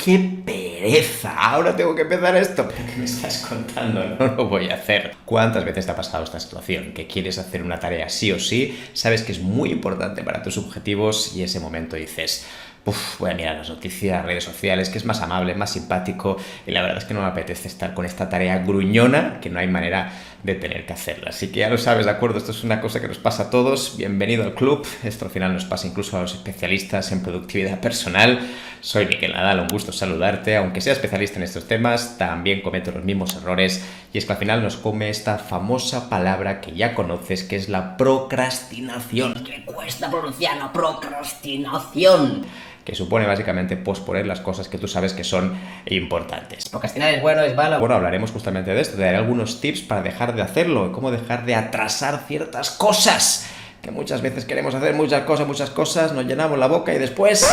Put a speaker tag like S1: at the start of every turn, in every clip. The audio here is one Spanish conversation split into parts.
S1: ¡Qué pereza! Ahora tengo que empezar esto. ¿Pero qué me estás contando? No lo voy a hacer. ¿Cuántas veces te ha pasado esta situación? Que quieres hacer una tarea sí o sí, sabes que es muy importante para tus objetivos y ese momento dices: voy a mirar las noticias, redes sociales, que es más amable, más simpático, y la verdad es que no me apetece estar con esta tarea gruñona que no hay manera de tener que hacerla. Así que ya lo sabes, ¿de acuerdo? Esto es una cosa que nos pasa a todos. Bienvenido al club. Esto al final nos pasa incluso a los especialistas en productividad personal. Soy Miquel Nadal, un gusto saludarte. Aunque sea especialista en estos temas, también cometo los mismos errores, y es que al final nos come esta famosa palabra que ya conoces, que es la procrastinación.
S2: Me cuesta pronunciarlo, procrastinación.
S1: Que supone básicamente posponer las cosas que tú sabes que son importantes.
S2: Procrastinar es bueno, es malo.
S1: Bueno, hablaremos justamente de esto, te daré algunos tips para dejar de hacerlo y cómo dejar de atrasar ciertas cosas. Que muchas veces queremos hacer muchas cosas, nos llenamos la boca y después,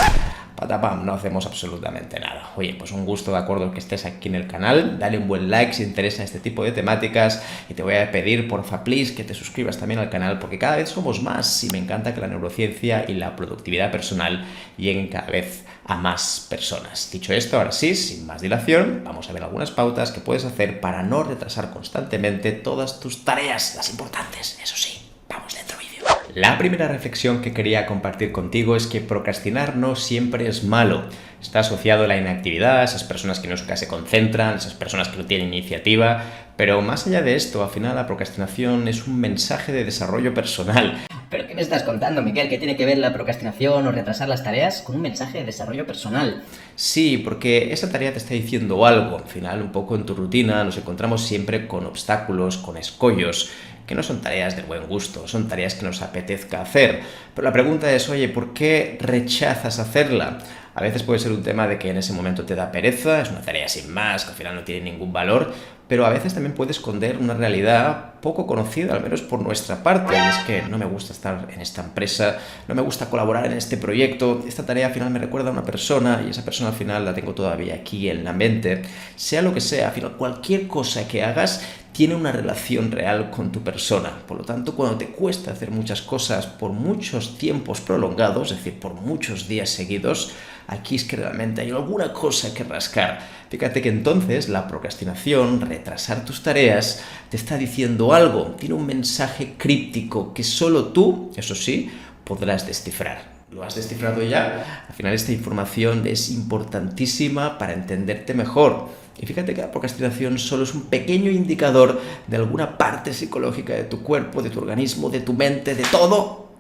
S1: patapam, no hacemos absolutamente nada. Oye, pues un gusto, de acuerdo, que estés aquí en el canal. Dale un buen like si te interesa este tipo de temáticas, y te voy a pedir, porfa, please, que te suscribas también al canal, porque cada vez somos más y me encanta que la neurociencia y la productividad personal lleguen cada vez a más personas. Dicho esto, ahora sí, sin más dilación, vamos a ver algunas pautas que puedes hacer para no retrasar constantemente todas tus tareas, las importantes, eso sí. Vamos dentro vídeo. La primera reflexión que quería compartir contigo es que procrastinar no siempre es malo. Está asociado a la inactividad, a esas personas que nunca se concentran, esas personas que no tienen iniciativa, pero más allá de esto, al final la procrastinación es un mensaje de desarrollo personal.
S2: ¿Pero qué me estás contando, Miquel? ¿Qué tiene que ver la procrastinación o retrasar las tareas con un mensaje de desarrollo personal?
S1: Sí, porque esa tarea te está diciendo algo. Al final, un poco en tu rutina nos encontramos siempre con obstáculos, con escollos, que no son tareas de buen gusto, son tareas que nos apetezca hacer. Pero la pregunta es, oye, ¿por qué rechazas hacerla? A veces puede ser un tema de que en ese momento te da pereza, es una tarea sin más, que al final no tiene ningún valor, pero a veces también puede esconder una realidad poco conocida, al menos por nuestra parte, y es que no me gusta estar en esta empresa, no me gusta colaborar en este proyecto, esta tarea al final me recuerda a una persona, y esa persona al final la tengo todavía aquí en la mente. Sea lo que sea, al final cualquier cosa que hagas tiene una relación real con tu persona. Por lo tanto, cuando te cuesta hacer muchas cosas por muchos tiempos prolongados, es decir, por muchos días seguidos, aquí es que realmente hay alguna cosa que rascar. Fíjate que entonces la procrastinación, retrasar tus tareas, te está diciendo algo, tiene un mensaje críptico que solo tú, eso sí, podrás descifrar. ¿Lo has descifrado ya? Al final esta información es importantísima para entenderte mejor. Y fíjate que la procrastinación solo es un pequeño indicador de alguna parte psicológica de tu cuerpo, de tu organismo, de tu mente, de todo,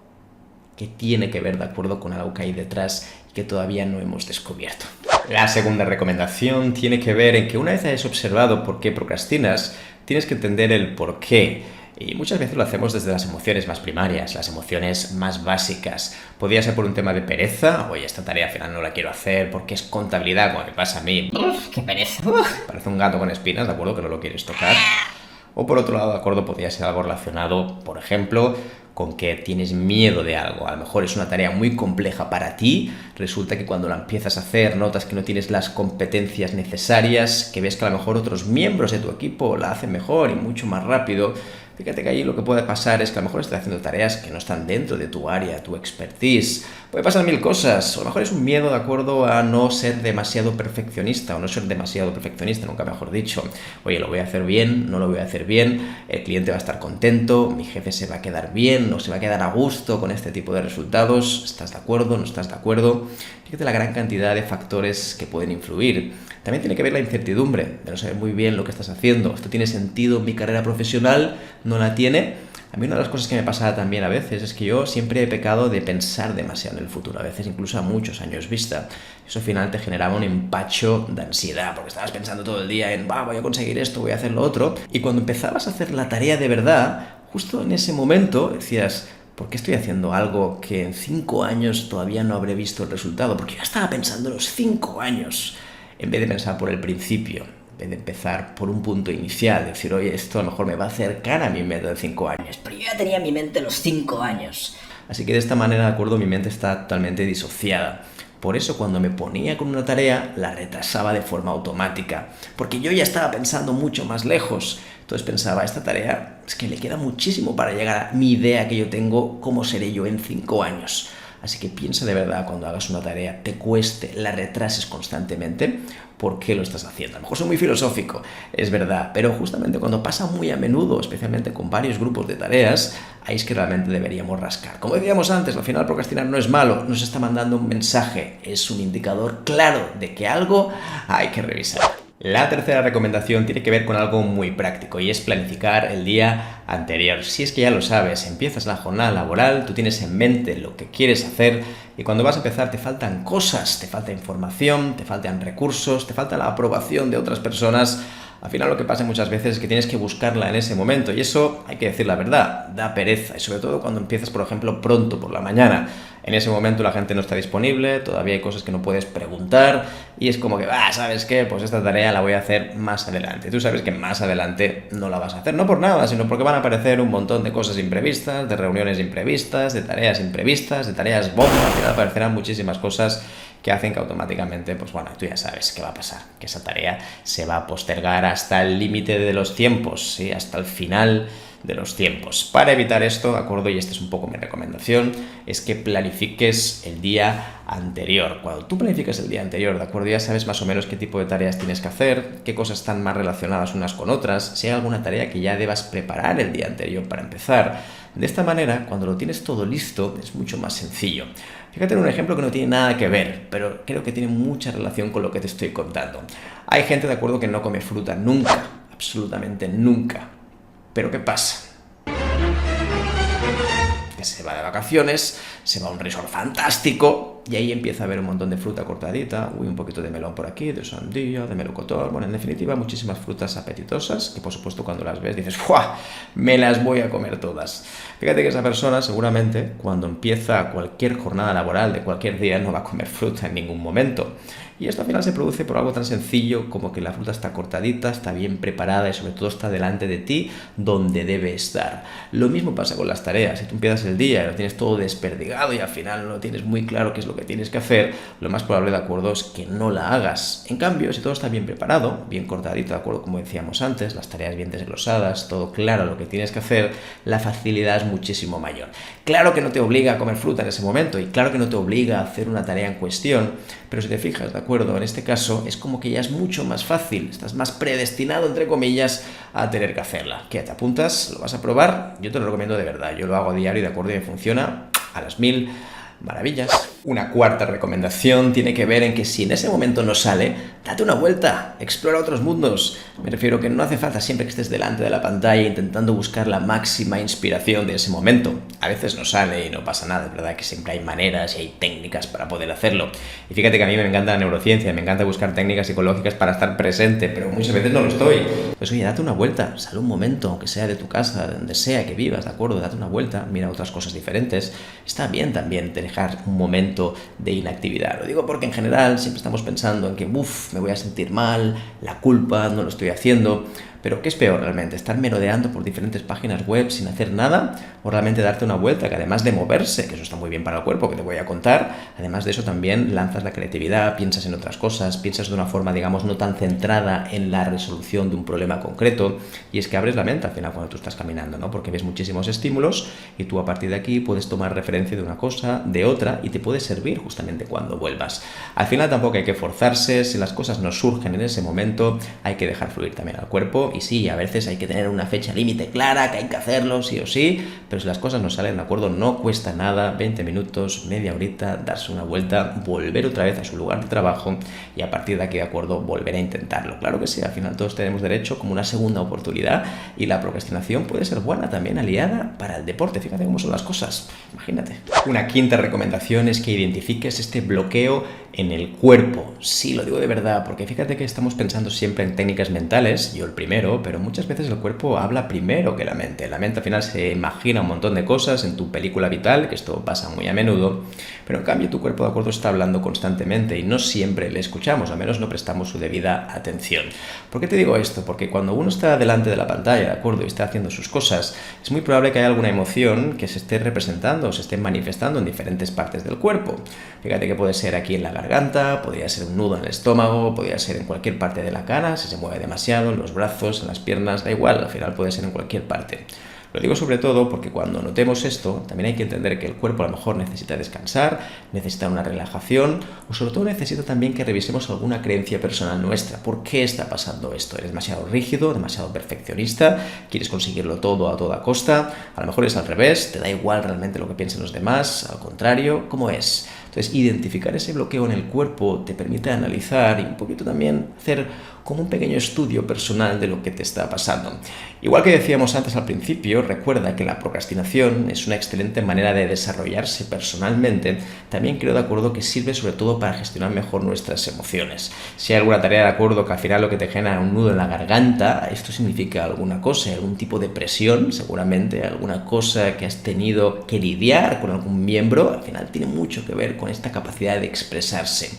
S1: que tiene que ver, de acuerdo, con algo que hay detrás y que todavía no hemos descubierto. La segunda recomendación tiene que ver en que una vez hayas observado por qué procrastinas, tienes que entender el por qué. Y muchas veces lo hacemos desde las emociones más primarias, las emociones más básicas. Podría ser por un tema de pereza, oye, esta tarea al final no la quiero hacer porque es contabilidad, como me pasa a mí.
S2: ¡Qué pereza!
S1: Parece un gato con espinas, ¿de acuerdo? Que no lo quieres tocar. O por otro lado, de acuerdo, podría ser algo relacionado, por ejemplo, con que tienes miedo de algo. A lo mejor es una tarea muy compleja para ti, resulta que cuando la empiezas a hacer notas que no tienes las competencias necesarias, que ves que a lo mejor otros miembros de tu equipo la hacen mejor y mucho más rápido. Fíjate que allí lo que puede pasar es que a lo mejor estás haciendo tareas que no están dentro de tu área, tu expertise. Puede pasar mil cosas. O a lo mejor es un miedo, de acuerdo, a no ser demasiado perfeccionista, o no ser demasiado perfeccionista, nunca mejor dicho. Oye, lo voy a hacer bien, no lo voy a hacer bien, el cliente va a estar contento, mi jefe se va a quedar bien, o se va a quedar a gusto con este tipo de resultados. ¿Estás de acuerdo? ¿No estás de acuerdo? Fíjate la gran cantidad de factores que pueden influir. También tiene que ver la incertidumbre, de no saber muy bien lo que estás haciendo. ¿Esto tiene sentido en mi carrera profesional? ¿No la tiene? A mí una de las cosas que me pasa también a veces es que yo siempre he pecado de pensar demasiado en el futuro, a veces incluso a muchos años vista. Eso al final te generaba un empacho de ansiedad, porque estabas pensando todo el día en, voy a conseguir esto, voy a hacer lo otro. Y cuando empezabas a hacer la tarea de verdad, justo en ese momento decías, ¿por qué estoy haciendo algo que en 5 años todavía no habré visto el resultado? Porque yo estaba pensando en los 5 años, en vez de pensar por el principio, en vez de empezar por un punto inicial, decir, oye, esto a lo mejor me va a acercar a mi meta de 5 años.
S2: Pero yo ya tenía en mi mente los 5 años.
S1: Así que de esta manera, de acuerdo, mi mente está totalmente disociada. Por eso cuando me ponía con una tarea, la retrasaba de forma automática, porque yo ya estaba pensando mucho más lejos. Entonces pensaba, esta tarea es que le queda muchísimo para llegar a mi idea que yo tengo, cómo seré yo en 5 años. Así que piensa de verdad cuando hagas una tarea, te cueste, la retrases constantemente, ¿por qué lo estás haciendo? A lo mejor soy muy filosófico, es verdad, pero justamente cuando pasa muy a menudo, especialmente con varios grupos de tareas, ahí es que realmente deberíamos rascar. Como decíamos antes, al final procrastinar no es malo, nos está mandando un mensaje, es un indicador claro de que algo hay que revisar. La tercera recomendación tiene que ver con algo muy práctico y es planificar el día anterior. Si es que ya lo sabes, empiezas la jornada laboral, tú tienes en mente lo que quieres hacer y cuando vas a empezar te faltan cosas, te falta información, te faltan recursos, te falta la aprobación de otras personas. Al final lo que pasa muchas veces es que tienes que buscarla en ese momento y eso, hay que decir la verdad, da pereza y sobre todo cuando empiezas, por ejemplo, pronto por la mañana. En ese momento la gente no está disponible, todavía hay cosas que no puedes preguntar y es como que, ¿sabes qué? Pues esta tarea la voy a hacer más adelante. Tú sabes que más adelante no la vas a hacer, no por nada, sino porque van a aparecer un montón de cosas imprevistas, de reuniones imprevistas, de tareas imprevistas, de tareas bomba, al final aparecerán muchísimas cosas que hacen que automáticamente, pues bueno, tú ya sabes qué va a pasar, que esa tarea se va a postergar hasta el límite de los tiempos, ¿sí? Hasta el final de los tiempos. Para evitar esto, ¿de acuerdo? Y esta es un poco mi recomendación, es que planifiques el día anterior. Cuando tú planificas el día anterior, ¿de acuerdo? Ya sabes más o menos qué tipo de tareas tienes que hacer, qué cosas están más relacionadas unas con otras, si hay alguna tarea que ya debas preparar el día anterior para empezar. De esta manera, cuando lo tienes todo listo, es mucho más sencillo. Fíjate en un ejemplo que no tiene nada que ver, pero creo que tiene mucha relación con lo que te estoy contando. Hay gente, de acuerdo, que no come fruta nunca, absolutamente nunca. ¿Pero qué pasa? Que se va de vacaciones, se va a un resort fantástico y ahí empieza a haber un montón de fruta cortadita, un poquito de melón por aquí, de sandía, de melocotón, bueno, en definitiva muchísimas frutas apetitosas que por supuesto cuando las ves dices ¡fua! Me las voy a comer todas. Fíjate que esa persona seguramente cuando empieza cualquier jornada laboral de cualquier día no va a comer fruta en ningún momento. Y esto al final se produce por algo tan sencillo como que la fruta está cortadita, está bien preparada y sobre todo está delante de ti donde debe estar. Lo mismo pasa con las tareas. Si tú empiezas el día y lo tienes todo desperdigado y al final no tienes muy claro qué es lo que tienes que hacer, lo más probable, de acuerdo, es que no la hagas. En cambio, si todo está bien preparado, bien cortadito, de acuerdo, como decíamos antes, las tareas bien desglosadas, todo claro lo que tienes que hacer, la facilidad es muchísimo mayor. Claro que no te obliga a comer fruta en ese momento y claro que no te obliga a hacer una tarea en cuestión, pero si te fijas, ¿de acuerdo? En este caso es como que ya es mucho más fácil, estás más predestinado, entre comillas, a tener que hacerla. ¿Qué? ¿Te apuntas? ¿Lo vas a probar? Yo te lo recomiendo de verdad, yo lo hago a diario, de acuerdo, y me funciona a las 1000 maravillas. Una cuarta recomendación tiene que ver en que si en ese momento no sale, date una vuelta, explora otros mundos. Me refiero que no hace falta siempre que estés delante de la pantalla intentando buscar la máxima inspiración de ese momento. A veces no sale y no pasa nada, es verdad que siempre hay maneras y hay técnicas para poder hacerlo. Y fíjate que a mí me encanta la neurociencia, me encanta buscar técnicas psicológicas para estar presente, pero muchas veces no lo estoy. Pues oye, date una vuelta, sal un momento, aunque sea de tu casa, de donde sea que vivas, ¿de acuerdo? Date una vuelta, mira otras cosas diferentes. Está bien también dejar un momento de inactividad. Lo digo porque en general siempre estamos pensando en que me voy a sentir mal, la culpa, no lo estoy haciendo. Pero ¿qué es peor realmente? ¿Estar merodeando por diferentes páginas web sin hacer nada? ¿O realmente darte una vuelta que además de moverse, que eso está muy bien para el cuerpo, que te voy a contar, además de eso también lanzas la creatividad, piensas en otras cosas, piensas de una forma, digamos, no tan centrada en la resolución de un problema concreto? Y es que abres la mente al final cuando tú estás caminando, ¿no? Porque ves muchísimos estímulos y tú a partir de aquí puedes tomar referencia de una cosa, de otra y te puede servir justamente cuando vuelvas. Al final tampoco hay que forzarse, si las cosas no surgen en ese momento, hay que dejar fluir también al cuerpo. Y sí, a veces hay que tener una fecha límite clara, que hay que hacerlo sí o sí, pero si las cosas no salen, de acuerdo, no cuesta nada, 20 minutos, media horita, darse una vuelta, volver otra vez a su lugar de trabajo y a partir de aquí, de acuerdo, volver a intentarlo. Claro que sí, al final todos tenemos derecho como una segunda oportunidad y la procrastinación puede ser buena también aliada para el deporte. Fíjate cómo son las cosas, imagínate. Una quinta recomendación es que identifiques este bloqueo en el cuerpo. Sí, lo digo de verdad, porque fíjate que estamos pensando siempre en técnicas mentales, yo el primero, pero muchas veces el cuerpo habla primero que la mente. La mente al final se imagina un montón de cosas en tu película vital, que esto pasa muy a menudo, pero en cambio tu cuerpo, de acuerdo, está hablando constantemente y no siempre le escuchamos, al menos no prestamos su debida atención. ¿Por qué te digo esto? Porque cuando uno está delante de la pantalla, de acuerdo, y está haciendo sus cosas, es muy probable que haya alguna emoción que se esté representando o se esté manifestando en diferentes partes del cuerpo. Fíjate que puede ser aquí en la garganta, podría ser un nudo en el estómago, podría ser en cualquier parte de la cara, si se mueve demasiado, en los brazos, en las piernas, da igual, al final puede ser en cualquier parte. Lo digo sobre todo porque cuando notemos esto, también hay que entender que el cuerpo a lo mejor necesita descansar, necesita una relajación, o sobre todo necesita también que revisemos alguna creencia personal nuestra. ¿Por qué está pasando esto? ¿Eres demasiado rígido, demasiado perfeccionista? ¿Quieres conseguirlo todo a toda costa? A lo mejor es al revés, te da igual realmente lo que piensen los demás, al contrario, ¿cómo es? Entonces, identificar ese bloqueo en el cuerpo te permite analizar y un poquito también hacer como un pequeño estudio personal de lo que te está pasando. Igual que decíamos antes al principio, recuerda que la procrastinación es una excelente manera de desarrollarse personalmente. También creo de acuerdo que sirve sobre todo para gestionar mejor nuestras emociones. Si hay alguna tarea de acuerdo que al final lo que te genera un nudo en la garganta, esto significa alguna cosa, algún tipo de presión, seguramente alguna cosa que has tenido que lidiar con algún miembro, al final tiene mucho que ver con esta capacidad de expresarse.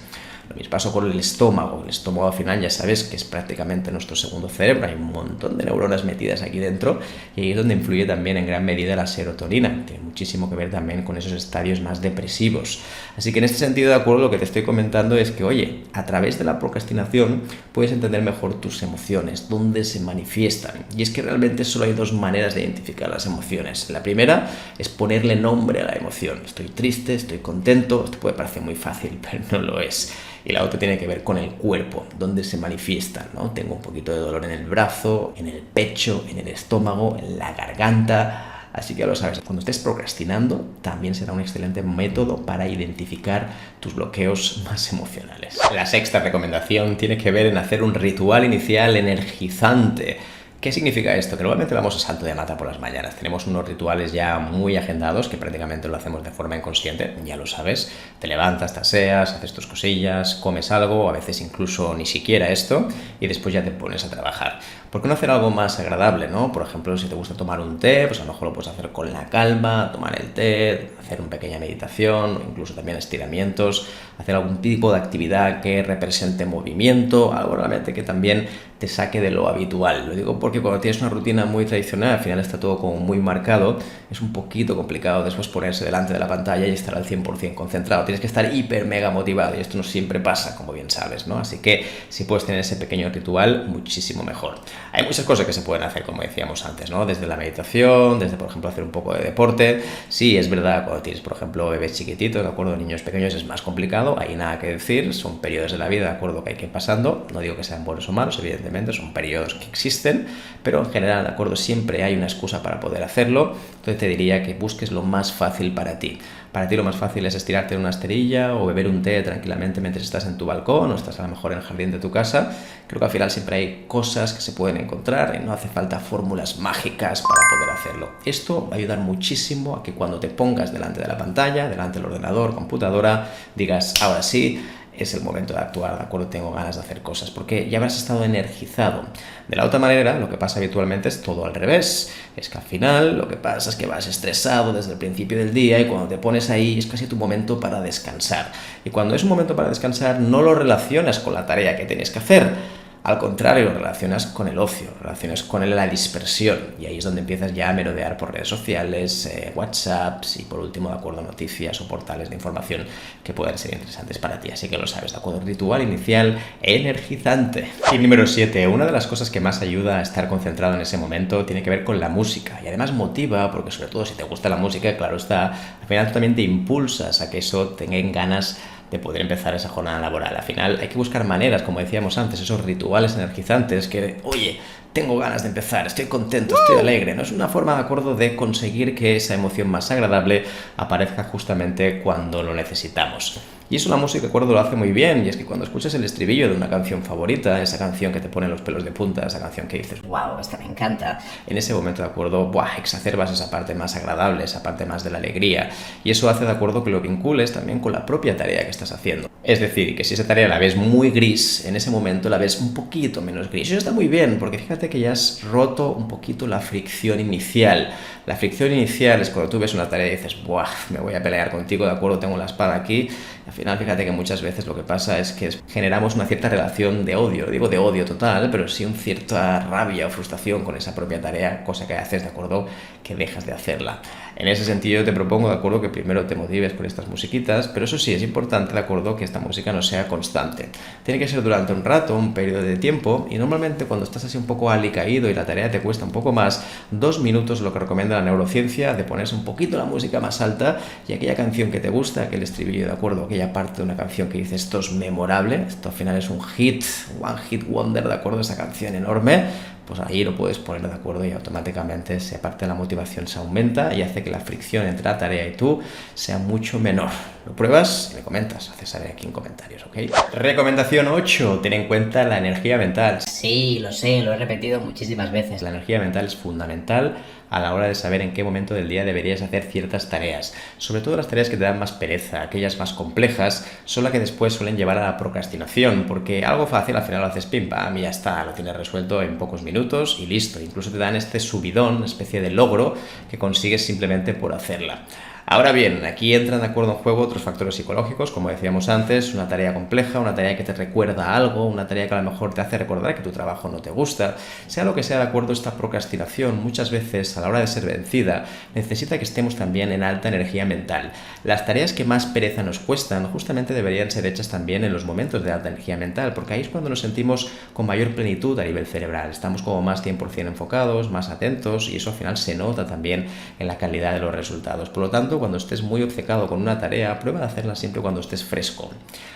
S1: Lo mismo pasa con el estómago. El estómago al final ya sabes que es prácticamente nuestro segundo cerebro. Hay un montón de neuronas metidas aquí dentro y ahí es donde influye también en gran medida la serotonina. Tiene muchísimo que ver también con esos estadios más depresivos. Así que en este sentido, de acuerdo, lo que te estoy comentando es que, oye, a través de la procrastinación puedes entender mejor tus emociones, dónde se manifiestan. Y es que realmente solo hay dos maneras de identificar las emociones. La primera es ponerle nombre a la emoción. Estoy triste, estoy contento. Esto puede parecer muy fácil, pero no lo es. Y la otra tiene que ver con el cuerpo, dónde se manifiesta, ¿no? Tengo un poquito de dolor en el brazo, en el pecho, en el estómago, en la garganta. Así que ya lo sabes, cuando estés procrastinando también será un excelente método para identificar tus bloqueos más emocionales. La sexta recomendación tiene que ver en hacer un ritual inicial energizante. ¿Qué significa esto? Que normalmente vamos a salto de mata por las mañanas. Tenemos unos rituales ya muy agendados que prácticamente lo hacemos de forma inconsciente, ya lo sabes. Te levantas, te aseas, haces tus cosillas, comes algo, a veces incluso ni siquiera esto, y después ya te pones a trabajar. ¿Por qué no hacer algo más agradable, no? Por ejemplo, si te gusta tomar un té, pues a lo mejor lo puedes hacer con la calma, tomar el té, hacer una pequeña meditación, o incluso también estiramientos, hacer algún tipo de actividad que represente movimiento, algo realmente que también te saque de lo habitual. Lo digo porque cuando tienes una rutina muy tradicional, al final está todo como muy marcado, es un poquito complicado después ponerse delante de la pantalla y estar al 100% concentrado. Tienes que estar hiper mega motivado y esto no siempre pasa, como bien sabes, ¿no? Así que si puedes tener ese pequeño ritual, muchísimo mejor. Hay muchas cosas que se pueden hacer, como decíamos antes, ¿no? Desde la meditación, desde, por ejemplo, hacer un poco de deporte. Sí, es verdad, cuando tienes, por ejemplo, bebés chiquititos, de acuerdo, niños pequeños, es más complicado, hay nada que decir, son periodos de la vida, de acuerdo, que hay que ir pasando. No digo que sean buenos o malos, evidentemente, son periodos que existen, pero en general, de acuerdo, siempre hay una excusa para poder hacerlo. Entonces te diría que busques lo más fácil para ti. Para ti lo más fácil es estirarte en una esterilla o beber un té tranquilamente mientras estás en tu balcón o estás a lo mejor en el jardín de tu casa. Creo que al final siempre hay cosas que se pueden encontrar y no hace falta fórmulas mágicas para poder hacerlo. Esto va a ayudar muchísimo a que cuando te pongas delante de la pantalla, delante del ordenador, computadora, digas, ahora sí, es el momento de actuar, ¿de acuerdo? Tengo ganas de hacer cosas, porque ya habrás estado energizado. De la otra manera, lo que pasa habitualmente es todo al revés. Es que al final lo que pasa es que vas estresado desde el principio del día y cuando te pones ahí es casi tu momento para descansar. Y cuando es un momento para descansar no lo relacionas con la tarea que tienes que hacer. Al contrario, lo relacionas con el ocio, relacionas con la dispersión y ahí es donde empiezas ya a merodear por redes sociales, WhatsApps y por último, de acuerdo, noticias o portales de información que puedan ser interesantes para ti. Así que lo sabes, de acuerdo, ritual inicial energizante. Y número 7, una de las cosas que más ayuda a estar concentrado en ese momento tiene que ver con la música y además motiva, porque sobre todo si te gusta la música, claro está, al final tú también te impulsas a que eso tengan ganas de poder empezar esa jornada laboral. Al final hay que buscar maneras, como decíamos antes, esos rituales energizantes que, oye, tengo ganas de empezar, estoy contento, estoy alegre, ¿no? Es una forma, de acuerdo, de conseguir que esa emoción más agradable aparezca justamente cuando lo necesitamos. Y eso la música, de acuerdo, lo hace muy bien, y es que cuando escuchas el estribillo de una canción favorita, esa canción que te pone los pelos de punta, esa canción que dices,
S2: wow, esta me encanta,
S1: en ese momento, de acuerdo, exacerbas esa parte más agradable, esa parte más de la alegría, y eso hace, de acuerdo, que lo vincules también con la propia tarea que estás haciendo. Es decir, que si esa tarea la ves muy gris, en ese momento la ves un poquito menos gris. Y eso está muy bien, porque fíjate que ya has roto un poquito la fricción inicial. La fricción inicial es cuando tú ves una tarea y dices, ¡buah! Me voy a pelear contigo, ¿de acuerdo? Tengo la espada aquí. Al final, fíjate que muchas veces lo que pasa es que generamos una cierta relación de odio. Digo de odio total, pero sí una cierta rabia o frustración con esa propia tarea, cosa que haces, ¿de acuerdo? Que dejas de hacerla. En ese sentido te propongo, de acuerdo, que primero te motives con estas musiquitas, pero eso sí, es importante, de acuerdo, que esta música no sea constante. Tiene que ser durante un rato, un periodo de tiempo, y normalmente cuando estás así un poco alicaído y la tarea te cuesta un poco más, 2 minutos, lo que recomienda la neurociencia, de ponerse un poquito la música más alta y aquella canción que te gusta, aquel estribillo, de acuerdo, aquella parte de una canción que dices, esto es memorable, esto al final es un hit, one hit wonder, de acuerdo, esa canción enorme, pues ahí lo puedes poner, de acuerdo, y automáticamente esa parte de la motivación se aumenta y hace que la fricción entre la tarea y tú sea mucho menor. Lo pruebas y me comentas, haces saber aquí en comentarios, ¿ok? Recomendación 8, ten en cuenta la energía mental.
S2: Sí, lo sé, lo he repetido muchísimas veces.
S1: La energía mental es fundamental a la hora de saber en qué momento del día deberías hacer ciertas tareas. Sobre todo las tareas que te dan más pereza, aquellas más complejas, son las que después suelen llevar a la procrastinación, porque algo fácil al final lo haces pim pam y ya está, lo tienes resuelto en pocos minutos y listo. Incluso te dan este subidón, una especie de logro que consigues simplemente por hacerla. Ahora bien, aquí entran de acuerdo en juego otros factores psicológicos, como decíamos antes, una tarea compleja, una tarea que te recuerda algo, una tarea que a lo mejor te hace recordar que tu trabajo no te gusta. Sea lo que sea, de acuerdo, esta procrastinación muchas veces a la hora de ser vencida necesita que estemos también en alta energía mental. Las tareas que más pereza nos cuestan justamente deberían ser hechas también en los momentos de alta energía mental, porque ahí es cuando nos sentimos con mayor plenitud a nivel cerebral, estamos como más 100% enfocados, más atentos y eso al final se nota también en la calidad de los resultados. Por lo tanto, cuando estés muy obcecado con una tarea, prueba de hacerla siempre cuando estés fresco.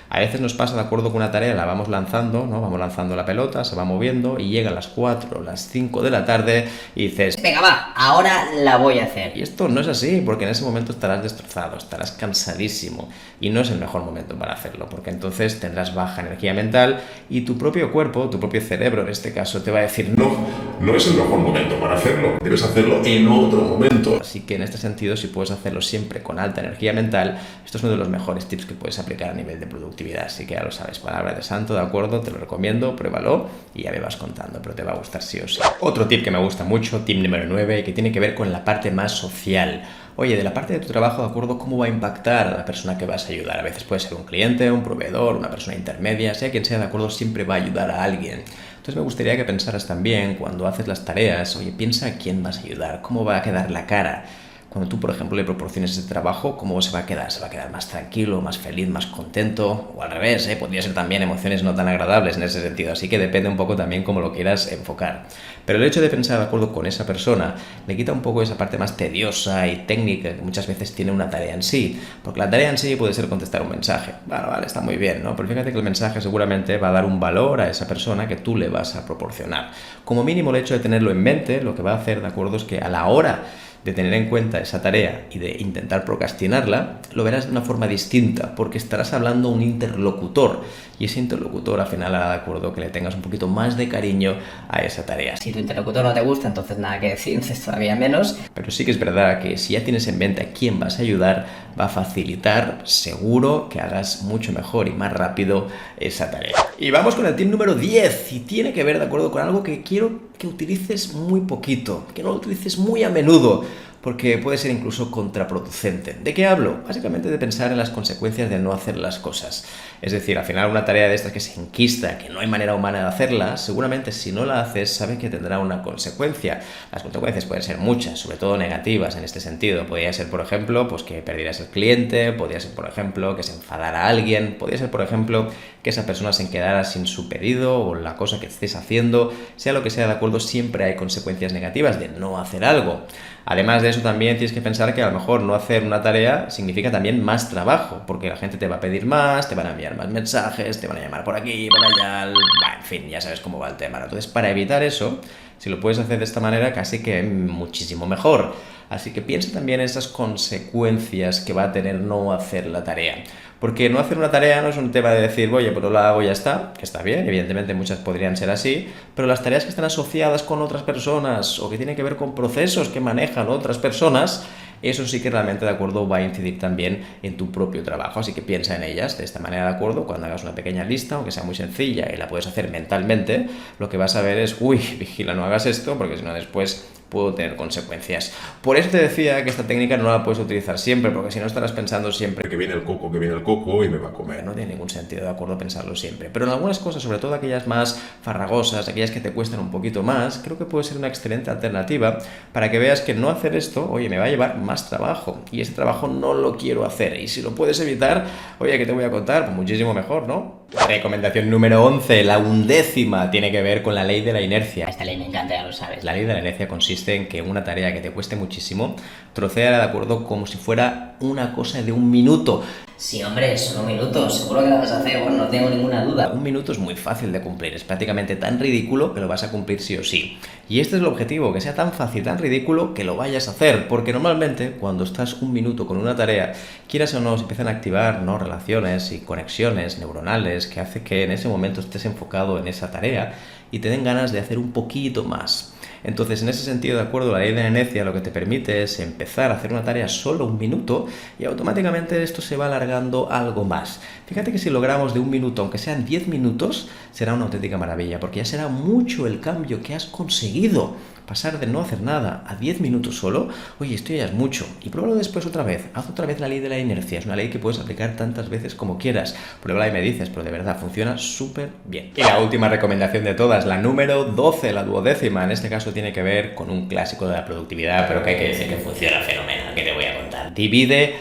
S1: A veces nos pasa, de acuerdo, con una tarea, la vamos lanzando, ¿no? Vamos lanzando la pelota, se va moviendo y llega a las 4, las 5 de la tarde y dices,
S2: venga va, ahora la voy a hacer.
S1: y esto no es así, porque en ese momento estarás destrozado, estarás cansadísimo y no es el mejor momento para hacerlo, porque entonces tendrás baja energía mental y tu propio cuerpo, tu propio cerebro en este caso, te va a decir,
S3: no es el mejor momento para hacerlo, debes hacerlo en otro momento.
S1: Así que en este sentido, si puedes hacerlo siempre con alta energía mental, esto es uno de los mejores tips que puedes aplicar a nivel de productividad. Así que ya lo sabes, palabra de santo, ¿de acuerdo? Te lo recomiendo, pruébalo y ya me vas contando, pero te va a gustar sí o sí. Otro tip que me gusta mucho, tip número 9, que tiene que ver con la parte más social. Oye, de la parte de tu trabajo, ¿de acuerdo? ¿Cómo va a impactar a la persona que vas a ayudar? A veces puede ser un cliente, un proveedor, una persona intermedia, sea quien sea, ¿de acuerdo? Siempre va a ayudar a alguien. Entonces me gustaría que pensaras también, cuando haces las tareas, oye, piensa a quién vas a ayudar, cómo va a quedar la cara. Cuando tú, por ejemplo, le proporciones ese trabajo, ¿cómo se va a quedar? ¿Se va a quedar más tranquilo, más feliz, más contento? O al revés, podría ser también emociones no tan agradables en ese sentido. Así que depende un poco también cómo lo quieras enfocar. Pero el hecho de pensar de acuerdo con esa persona le quita un poco esa parte más tediosa y técnica que muchas veces tiene una tarea en sí. Porque la tarea en sí puede ser contestar un mensaje. Bueno, vale, está muy bien, ¿no? Pero fíjate que el mensaje seguramente va a dar un valor a esa persona que tú le vas a proporcionar. Como mínimo, el hecho de tenerlo en mente, lo que va a hacer, de acuerdo, es que a la hora de tener en cuenta esa tarea y de intentar procrastinarla, lo verás de una forma distinta, porque estarás hablando a un interlocutor, y ese interlocutor al final hará de acuerdo que le tengas un poquito más de cariño a esa tarea.
S2: Si tu interlocutor no te gusta, entonces nada que decir, entonces todavía menos.
S1: Pero sí que es verdad que si ya tienes en mente a quién vas a ayudar, va a facilitar seguro que hagas mucho mejor y más rápido esa tarea. Y vamos con el tip número 10, y tiene que ver, de acuerdo, con algo que quiero que utilices muy poquito, que no lo utilices muy a menudo, porque puede ser incluso contraproducente. ¿De qué hablo? Básicamente de pensar en las consecuencias de no hacer las cosas. Es decir, al final una tarea de estas que se enquista, que no hay manera humana de hacerla, seguramente si no la haces, sabe que tendrá una consecuencia. Las consecuencias pueden ser muchas, sobre todo negativas en este sentido. Podría ser, por ejemplo, pues que perdieras el cliente, podría ser, por ejemplo, que se enfadara alguien, podría ser, por ejemplo, que esa persona se quedara sin su pedido o la cosa que estés haciendo. Sea lo que sea, de acuerdo, siempre hay consecuencias negativas de no hacer algo. Además de eso, también tienes que pensar que a lo mejor no hacer una tarea significa también más trabajo, porque la gente te va a pedir más, te van a enviar más mensajes, te van a llamar por aquí, por allá, en fin, ya sabes cómo va el tema. Entonces, para evitar eso, si lo puedes hacer de esta manera, casi que muchísimo mejor. Así que piensa también en esas consecuencias que va a tener no hacer la tarea. Porque no hacer una tarea no es un tema de decir, oye, pues la hago y ya está, que está bien, evidentemente muchas podrían ser así, pero las tareas que están asociadas con otras personas o que tienen que ver con procesos que manejan otras personas, eso sí que realmente, de acuerdo, va a incidir también en tu propio trabajo. Así que piensa en ellas de esta manera, de acuerdo, cuando hagas una pequeña lista, aunque sea muy sencilla y la puedes hacer mentalmente, lo que vas a ver es, uy, vigila, no hagas esto, porque si no después puedo tener consecuencias. Por eso te decía que esta técnica no la puedes utilizar siempre, porque si no estarás pensando siempre
S3: Que viene el coco y me va a comer.
S1: no tiene ningún sentido, de acuerdo, pensarlo siempre. Pero en algunas cosas, sobre todo aquellas más farragosas, aquellas que te cuestan un poquito más, creo que puede ser una excelente alternativa para que veas que no hacer esto, oye, me va a llevar más trabajo y ese trabajo no lo quiero hacer. Y si lo puedes evitar, oye, ¿qué te voy a contar? Pues muchísimo mejor, ¿no? Recomendación número 11, la 11ª, tiene que ver con la ley de la inercia.
S2: Esta ley me encanta, ya lo sabes.
S1: La ley de la inercia consiste en que una tarea que te cueste muchísimo, trocéala de acuerdo como si fuera una cosa de un minuto.
S2: Sí, hombre, son 1 minuto, seguro que la vas a hacer, bueno, no tengo ninguna duda.
S1: Un minuto es muy fácil de cumplir, es prácticamente tan ridículo que lo vas a cumplir sí o sí. Y este es el objetivo, que sea tan fácil, tan ridículo que lo vayas a hacer, porque normalmente cuando estás 1 minuto con una tarea, quieras o no, se empiezan a activar, ¿no?, relaciones y conexiones neuronales que hace que en ese momento estés enfocado en esa tarea y te den ganas de hacer un poquito más. Entonces, en ese sentido, de acuerdo, la ley de la inercia lo que te permite es empezar a hacer una tarea solo 1 minuto y automáticamente esto se va alargando algo más. Fíjate que si logramos de 1 minuto, aunque sean 10 minutos, será una auténtica maravilla, porque ya será mucho el cambio que has conseguido. Pasar de no hacer nada a 10 minutos solo, oye, esto ya es mucho. Y pruébalo después otra vez. Haz otra vez la ley de la inercia. Es una ley que puedes aplicar tantas veces como quieras. Pruébala y me dices, pero de verdad funciona súper bien. Y la última recomendación de todas, la número 12, la 12ª. En este caso tiene que ver con un clásico de la productividad, pero que hay que decir que funciona fenomenal, que te voy a contar. Divide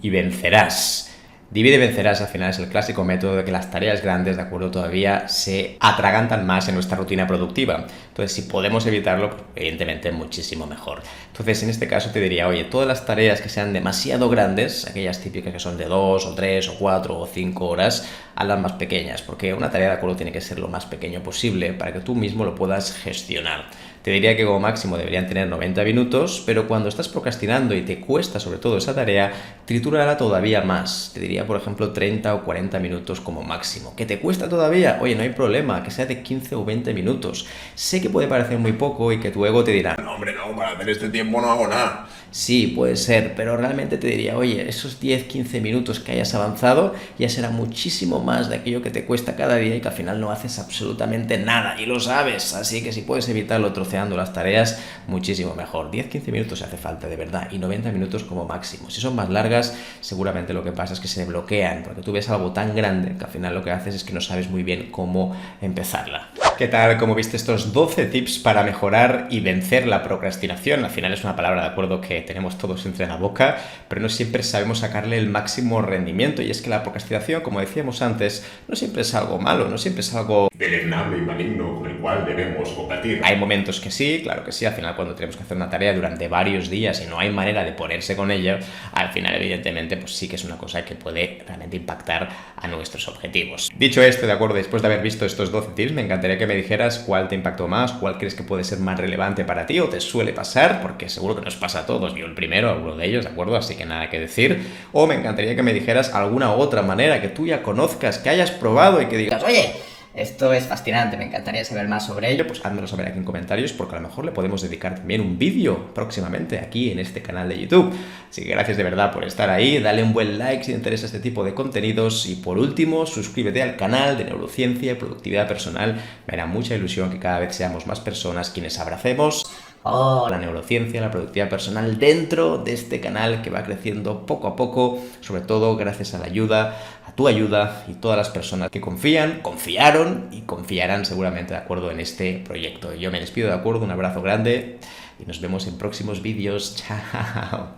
S1: y vencerás. Divide y vencerás, al final es el clásico método de que las tareas grandes, de acuerdo, todavía se atragantan más en nuestra rutina productiva. Entonces, si podemos evitarlo, pues, evidentemente muchísimo mejor. Entonces, en este caso te diría, oye, todas las tareas que sean demasiado grandes, aquellas típicas que son de 2 o 3 o 4 o 5 horas, hazlas más pequeñas, porque una tarea, de acuerdo, tiene que ser lo más pequeño posible para que tú mismo lo puedas gestionar. Te diría que como máximo deberían tener 90 minutos, pero cuando estás procrastinando y te cuesta sobre todo esa tarea, tritúrala todavía más. Te diría, por ejemplo, 30 o 40 minutos como máximo. ¿Que te cuesta todavía? Oye, no hay problema, que sea de 15 o 20 minutos. Sé que puede parecer muy poco y que tu ego te dirá,
S3: No, hombre, no, para hacer este tiempo no hago nada.
S1: sí, puede ser, pero realmente te diría, oye, esos 10-15 minutos que hayas avanzado ya será muchísimo más de aquello que te cuesta cada día y que al final no haces absolutamente nada y lo sabes, así que si puedes evitarlo troceando las tareas, muchísimo mejor. 10-15 minutos hace falta de verdad y 90 minutos como máximo. Si son más largas, seguramente lo que pasa es que se bloquean porque tú ves algo tan grande que al final lo que haces es que no sabes muy bien cómo empezarla. ¿Qué tal? ¿Cómo viste estos 12 tips para mejorar y vencer la procrastinación? Al final es una palabra, de acuerdo, que tenemos todos entre la boca, pero no siempre sabemos sacarle el máximo rendimiento. Y es que la procrastinación, como decíamos antes, no siempre es algo malo, no siempre es algo
S3: Deleznable y maligno con el cual debemos combatir.
S1: Hay momentos que sí, claro que sí, al final cuando tenemos que hacer una tarea durante varios días y no hay manera de ponerse con ella, al final evidentemente pues sí que es una cosa que puede realmente impactar a nuestros objetivos. Dicho esto, de acuerdo, después de haber visto estos 12 tips, me encantaría que me dijeras cuál te impactó más, cuál crees que puede ser más relevante para ti o te suele pasar, porque seguro que nos pasa a todos, yo el primero, alguno de ellos, ¿de acuerdo? Así que nada que decir. O me encantaría que me dijeras alguna otra manera que tú ya conozcas, que hayas probado y que digas,
S2: Oye, esto es fascinante, me encantaría saber más sobre ello.
S1: pues házmelo saber aquí en comentarios porque a lo mejor le podemos dedicar también un vídeo próximamente aquí en este canal de YouTube. Así que gracias de verdad por estar ahí, dale un buen like si te interesa este tipo de contenidos y por último suscríbete al canal de Neurociencia y Productividad Personal. Me hará mucha ilusión que cada vez seamos más personas quienes abracemos la neurociencia, la productividad personal dentro de este canal que va creciendo poco a poco, sobre todo gracias a la ayuda, a tu ayuda y todas las personas que confían, confiaron y confiarán seguramente de acuerdo en este proyecto. Yo me despido de acuerdo, un abrazo grande y nos vemos en próximos vídeos. Chao.